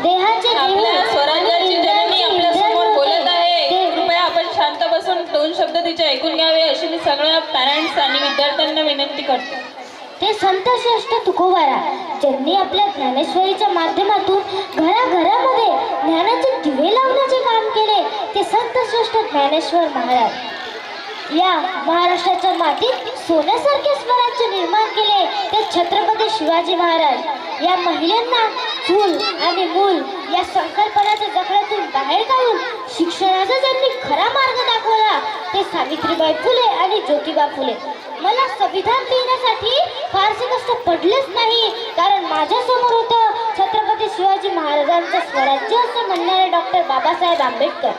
देहाचे आपल्या स्वराज्याची जननी आपल्या समोर बोलत आहे. कृपया आपण शांत बसून 2 शब्द तिचे ऐकून घ्यावे अशी मी सगळ्या पॅरेंट्स आणि विद्यार्थ्यांना विनंती करते. ते संत श्रेष्ठ तुकोबारा ज्यांनी आपल्या ज्ञानेश्वरीच्या माध्यमातून घराघरामध्ये ज्ञानाचे दिवे लावण्याचे काम केले ते संत श्रेष्ठ ज्ञानेश्वर महाराज. या महाराष्ट्राच्या मातीत सोन्यासारखे स्वराज्य निर्माण केले ते छत्रपती शिवाजी महाराज. या महिलांना चूल आणि मूल या संकल्पनाच्या जखड्यातून बाहेर काढून शिक्षणाचा ज्यांनी खरा मार्ग दाखवला ते सावित्रीबाई फुले आणि ज्योतिबा फुले. मला संविधान लिहिण्यासाठी फारसे कष्ट पडलेच नाही, कारण माझ्या समोर होतं छत्रपती शिवाजी महाराजांचं स्वराज्य असं म्हणणारे डॉक्टर बाबासाहेब आंबेडकर.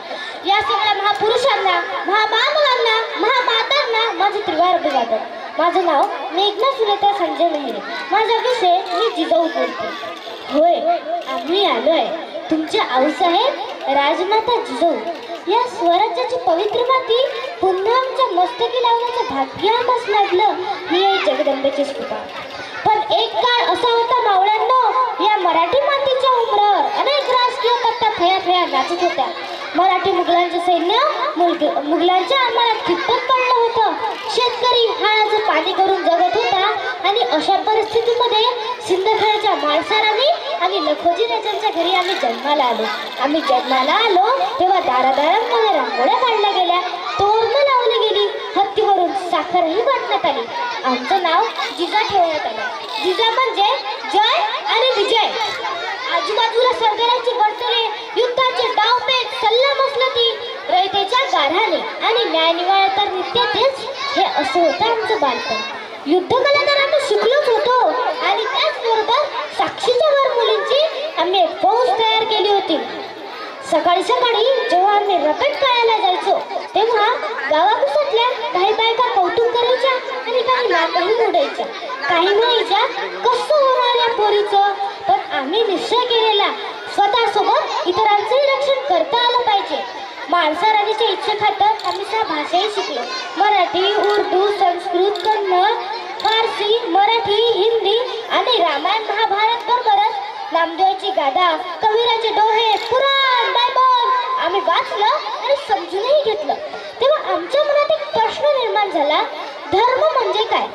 या सगळ्या महापुरुषांना, महामानवांना, महामातांना माझे त्रिवार अभिवादन. माझं नाव मेघना सुनेत्रा संजय मेहरे. माझा विषय मी जिजाऊ बोलते. होय, आम्ही आलोय तुमच्या आऊसाहेब राजमाता जिजाऊ. या स्वराज्याची पवित्र माती पुन्हा आमच्या मस्तकी लावण्याचं भाग्य आम्हास लाभलं ही आहे जगदंबेची कृपा. पण एक काळ असा होता मावळ्यांनो, या मराठी मातीच्या उमरावर अनेक राजकीय पत्ता थया थया नाचत होत्या. मराठी मुघलांचे सैन्य मुघलांच्या आम्हाला खितपत पडलं होतं. शेतकरी हाळाचं पाणी करून जगत होता आणि अशा परिस्थितीमध्ये सिंदखेडच्या माळसारांनी आणि लखोजी राजांच्या घरी आम्ही जन्माला आलो. तेव्हा दारादारांमध्ये रांगोळ्या काढल्या गेल्या, तोरणं लावली गेली, हत्तीवरून साखरही वाटण्यात आली. आमचं नाव जिजा ठेवण्यात आलं. जिजा म्हणजे जय आणि विजय. आजूबाजूला सरदारांची वर्तुळे, युद्धाचे डावपेच, सल्लामसलती, रयतेच्या गाऱ्हाणे आणि न्यायनिवाडा तर नित्य तेच. हे असं होतं आमचं बालपण. युद्धकला तर आम्ही शिकलोच होतो आणि त्याचबरोबर साक्षीच्या वर मुलींची आम्ही एक फौज तयार केली होती. सकाळी सकाळी जेव्हा आम्ही रपेट खेळायला जायचो तेव्हा गावाकुसातल्या काही बायका कौतुक करायच्या आणि काही नाकही उडायच्या. काही म्हणायच्या कसं होणार या पोरीचं. पण आम्ही निश्चय केलेला स्वतःसोबत इतरांचंही रक्षण करता आलं पाहिजे. माणसाराणीच्या इच्छेखातर आम्ही 6 भाषाही शिकलो. मराठी, उर्दू, संस्कृत, कन्नड, फारसी, मराठी, हिंदी आणि रामायण महाभारत बरोबरच नामदेवाची गाथा, कबीराचे दोहे, पुराण, बायबल आम्ही वाचलं आणि समजूनही घेतलं. तेव्हा आमच्या मनात एक प्रश्न निर्माण झाला, धर्म म्हणजे काय?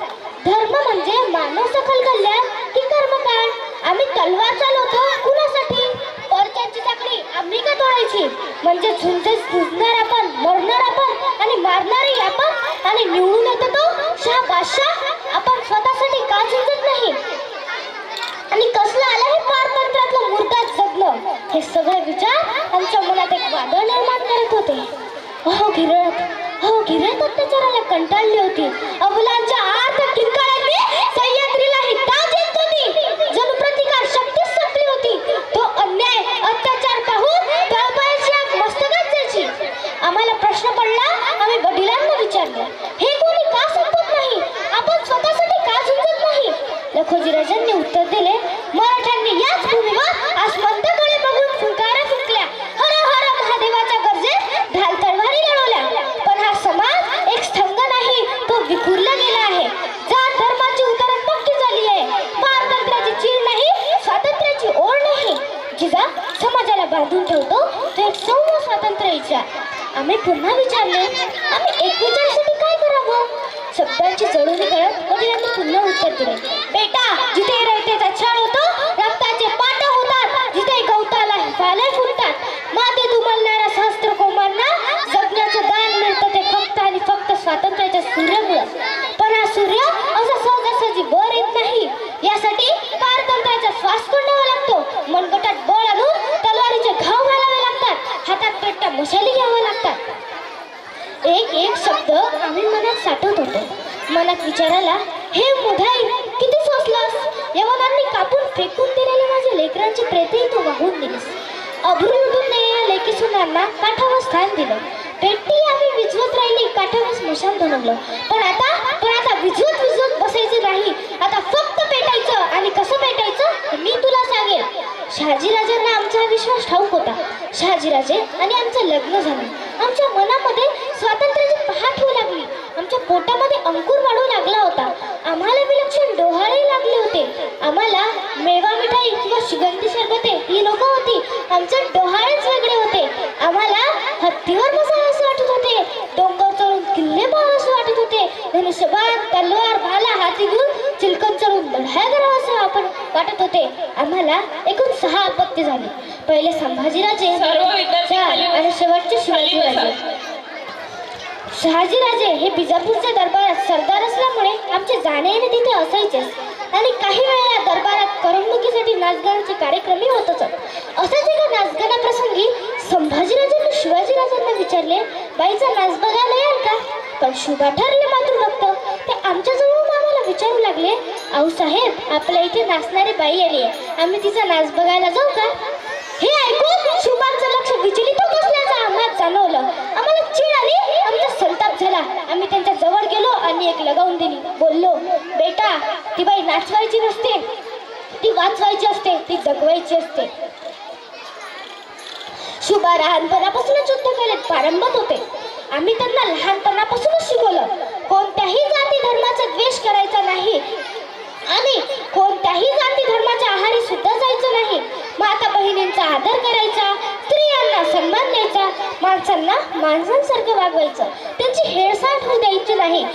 धर्म म्हणजे मानव सखल कल्याण की कर्मकांड? आम्ही तलवार चालवतो कुणासाठी? परक्यांची चाकडी आम्ही का तोडायची? म्हणजे झुंजणार आपण, मरणार आपण आणि मारणारही आपण आणि निवडून येतो तो शाह बादशाह आपण स्वतःसाठी का झुंजत नाही? आणि कसलं आलं हे पारतंत्र्यातलं मुर्दात जगणं? हे सगळे विचार आमच्या मनात एक वादळ निर्माण करत होते. गिरत अत्याचाराला कंटाळली होती. अबुलांच्या आर्त ठिकाणांनी सह्याद्रीला ही ताज येत होती. जनप्रतिकार शक्तीच संपली होती. तो अन्याय अत्याचार पाहून तळपायाची आग मस्तकात जायची. आम्हाला प्रश्न पडला. आम्ही वडिलांना विचारले, हे कोणी का संपत नाही? आपण स्वतःसाठी का झुंजत नाही? लखोजी राजांनी उत्तर दिले, मराठ्यांनी याच भूमीवर आसमंताकडे बघून फुंकारा फुंकल्या, हर हर महादेवाच्या गरजेत ढाल तलवारी लढवल्या. पण हा समाज एक स्तंभ नाही, तो विखुरला गेला आहे. जात धर्माची उतरण पक्की झाली आहे. पारतंत्र्याची चीड नाही, स्वातंत्र्याची ओढ नाही. जिजा समाजाला बांधून ठेवतो तो एक सौम्य स्वातंत्र्य विचार. आम्ही पुन्हा विचारले, आम्ही एकमेकांसाठी काय करावं? शब्दांची जळूनी कळत वडिलांनी पुन्हा उत्तर दिले, बेटा, जिथे रयतेचा छळ होतो रक्ताचे पाट होतात, जिथे गवताला हिफाले फुटतात. माते दुमलणाऱ्या सहस्त्र कोमांना जगण्याचं दान मिळतं ते फक्त आणि फक्त स्वातंत्र्याच्या सूर्यामुळे. पण हा सूर्य असा सहजासहजी वर येत नाही. यासाठी पारतंत्र्याचा श्वास कोंडावा लागतो. मनगटात बळ आणून तलवारीचे घाव घालावे लागतात. हातात पेटत्या मशाली घ्याव्या लागतात. एक एक शब्द आम्ही मनात साठवत होतो. मनात विचाराला, हे मुधाई किती सोसलास? यवनांनी कापून फेकून दिलेले माझ्या लेकरांची प्रेतही तू वाहून दिलीस. अभ्रू लुटून नेलेल्या लेकीसुनांना काठावर स्थान दिलं. पेटी आम्ही विझवत राहिली, काठावर स्मशान बनवलं. पण आता विझवत बसायचं नाही. आता फक्त पेटायचं. आणि कसं पेटायचं मी तुला सांगेल. शहाजीराजांना आमचा विश्वास ठाऊक होता. शहाजीराजे आणि आमचं लग्न झालं. आमच्या मनामध्ये स्वातंत्र्याची पहाट होऊ लागली. आमच्या पोटामध्ये अंकुर वाढू लागला होता. आम्हाला विलक्षण डोहाळे लागले होते. आम्हाला मेवा मिठाई किंवा सुगंधी सरबते ही नको होती. आमचे डोहाळेच वेगळे होते. आम्हाला हत्तीवर बसावं असं वाटत होते, डोंगर चढून किल्ले पाहावं वाटत होते, धनुष्यबाण तलवार भाला हाती घेऊन चिलकत चढून लढाया करावं असं आपण वाटत होते. आम्हाला एकूण 6 अपत्य झाले. पहिले संभाजीराजे सर्व विद्यार्थी खाली आणि शेवटचे शिवाजीराजे. शहाजीराजे हे बिजापूरच्या दरबारात सरदार असल्यामुळे आमचे जाणे येणे तिथे असायचेच आणि काही वेळा दरबारात करमणुकीसाठी नाचगाण्याचे कार्यक्रमही होतच. असंच एका नाचगाण्याप्रसंगी संभाजीराजांनी शिवाजीराजांना विचारले, बाईचा नाच बघायला याल का? पण शुभा ठरले मात्र भक्त ते आमच्याजवळ आम्हाला विचारू लागले, आऊ साहेब आपल्या इथे नाचणारी बाई आली आहे, आम्ही तिचा नाच बघायला जाऊ का? हे ऐकून शुभांचं लक्ष विचलित होत असल्याचं आम्हाला जाणवलं. आम्हाला चीड आली, आमचा संताप झाला. आम्ही त्यांच्या जवळ गेलो आणि एक लगावून दिली. बोललो, बेटा ती बाई नाचवायची नसते, ती वाचवायची असते, ती जगवायची असते. शुभा लहानपणापासूनच युद्धकलेत पारंगत होते. आम्ही त्यांना लहानपणापासूनच शिकवलं, कोणत्याही जाती धर्माचा द्वेष करायचा नाही आणि कोणत्याही जाती धर्माच्या आहारी सुद्धा जायचं नाही. माता बहिणींचा आदर करायचा, स्त्रियांना सन्मान द्यायचा, माणसांना माणसांसारखं वागवायचं, त्यांची हेळसांड होऊ द्यायची नाही.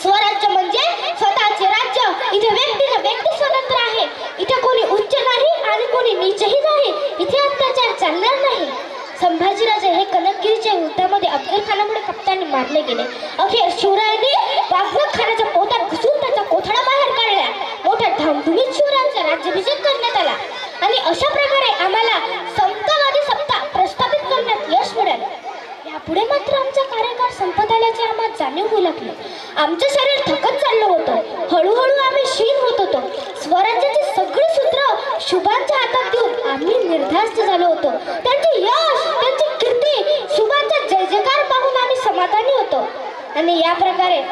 स्वराज्य म्हणजे स्वतःचे राज्य. इथे व्यक्ती स्वतंत्र आहे. इथे कोणी उच्च नाही आणि कोणी नीचही नाही. इथे अत्याचार चालणार नाही. संभाजीराजे हे कनकगिरीच्या युद्धामध्ये अफजल खानामुळे कप्तानी मारले गेले. अखेर शिवरायांनी बागवत खानाच्या पोटात घुसून त्याचा कोथळा बाहेर काढला. मोठ्या धामधुमीत शिवरायांचा राज्याभिषेक करण्यात आला आणि अशा प्रकारे आम्हाला समतावादी सत्ता प्रस्थापित करण्यात यश मिळालं. यापुढे मात्र आमचा कार्यकाळ संपत आल्याचे आम्हाला जाणीव होऊ लागले. आमचं शरीर थकत चाललं होतं. हळूहळू आम्ही क्षीण होत होतो. स्वराज्याची सगळी सूत्र शुभांच्या हातात देऊन आम्ही निर्धास्त झालो होतो. त्यांचे यश, त्यांची कीर्ती, शुभांचा जय जयकार पाहून आम्ही समाधानी होतो आणि या प्रकारे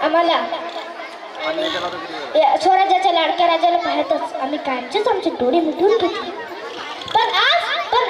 आम्हाला स्वराज्याच्या लाडक्या राजाला पाहतच आम्ही कायमचेच आमचे डोळे मिटून घेतले. पण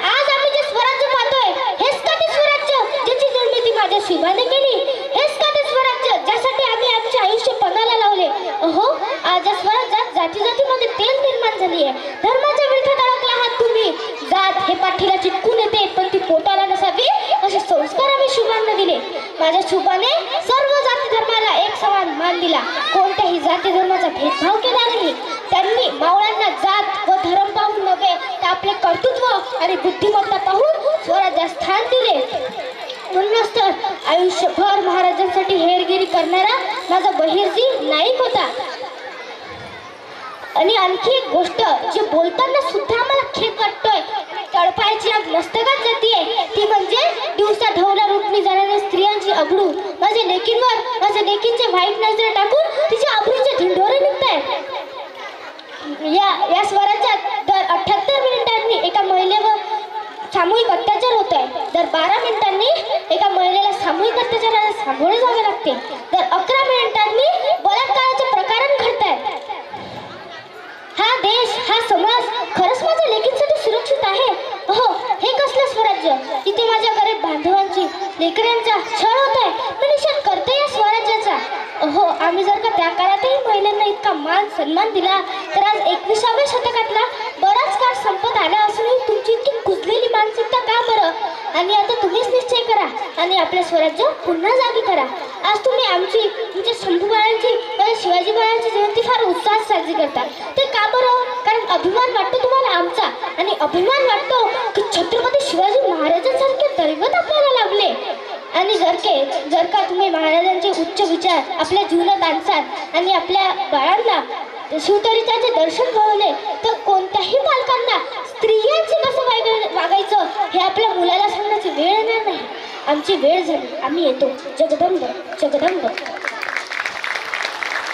आज आम्ही जे स्वराज्य पाहतोय, हेच का ते स्वराज्य ज्याची निर्मिती माझ्या शुभाने केली? हेच का ते स्वराज्य ज्यासाठी आम्ही आमचे आयुष्य पणाला लावले? अहो, आज या स्वराज्यात जातीमध्ये तेल निर्माण झाली आहे. धर्माच्या विरोधात अडकला आहात तुम्ही. जात हे पाठीला चिटकून येते पण ती पोटाला नसावी असे संस्कार आम्ही शुभांना दिले. माझ्या शुभाने सर्व जाती धर्माला एक समान मान दिला. कोणत्याही जाती धर्माचा भेदभाव केला नाही. त्यांनी मावळ्यांना जात व धर्म पाहून नव्हे तर आपले कर्तृत्व आणि बुद्धिमत्ता पाहून स्वराज्यात स्थान दिले. म्हणूनच तर आयुष्यभर महाराजांसाठी हेरगिरी करणारा माझा बहिर्जी नाईक होता. आणि आणखी एक गोष्ट जी बोलताना सुद्धा आम्हाला खेद वाटतोय, तळपायची आग मस्तकात जातीये, ती म्हणजे दिवसा ढवला रूपनी जाणाऱ्या स्त्रियांची अब्रू. माझ्या लेकींचे वाईट नजर टाकून तिच्या अब्रूचे ढिंढोरे निघतायत. या स्वराज्यात दर 78 मिनिटांनी एका महिलेवर सामूहिक अत्याचार होत आहे. दर 12 मिनिटांनी एका महिलेला सामूहिक अत्याचाराला सामोरे जावे लागते. दर 11 मिनिटांनी बलात्काराचे प्रकरण घडत आहेत. हा देश, हा समाज खरंच माझ्या लेकींसाठी सुरक्षित आहे? हो, हे कसलं स्वराज्य इथे माझ्या गरीब बांधवांची, लेकरांचा छळ होत आहे. मी निषेध करते या स्वराज्याचा. हो, आम्ही जर का त्या काळातही महिलांना इतका मान सन्मान दिला तर आज 21व्या शतकातला बराच काळ संपत आला असूनही तुमची इतकी कुजलेली मानसिकता का बरं? आणि आता तुम्हीच निश्चय करा आणि आपले स्वराज्य पुन्हा जागी करा. आज तुम्ही तुमच्या शंभू बाळांची आणि शिवाजी बाळांची जयंती फार उत्साहात साजरी करता. ते का बरं? कारण अभिमान वाटतो तुम्हाला आमचा आणि अभिमान वाटतो की छत्रपती शिवाजी महाराजांसारखे दैवत आपल्याला लाभले. आणि जर का तुम्ही महाराजांचे उच्च विचार आपल्या जीवनात आणसाल आणि आपल्या बाळांना शिवतरीचे दर्शन घडवले तर कोणत्याही पालकांना स्त्रियांचे कसं वागायचं हे आपल्या मुलाला सांगण्याची वेळ येणार नाही. आमची वेळ झाली, आम्ही येतो. जगदंब जगदंब.